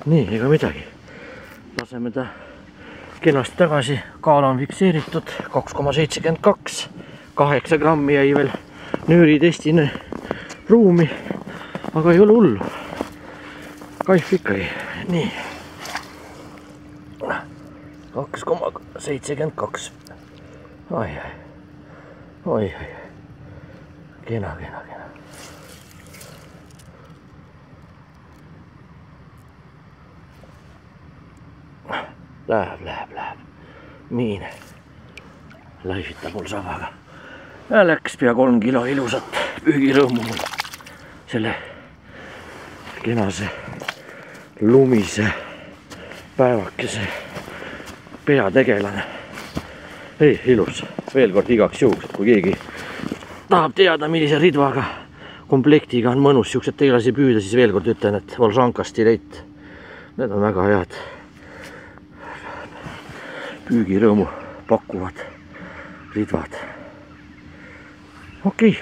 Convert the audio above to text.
nii, ega midagi. Laseme ta kenasti tagasi. Kaal on fikseeritud 2,72. 8 grammi jäi veel nööritestine ruumi. Aga ei ole hullu. Kaif ikkagi. Nii. 2,72. Oi. Kena. Läheb. Miine. Laifitab mul sabaga. Läks pea 3 kilo ilusat püügirõõmu mul. Selle kenase lumise päevakese peategelane. Ei, ilus. Veel kord igaks juhuks, kui keegi tahab teada, millise ridvaga komplektiga on mõnus siuksed tegelasi püüda, siis veel kord ütlen, et Volžanka Stilett. Need on väga head püügirõõmu pakkuvad ridvad. Okei.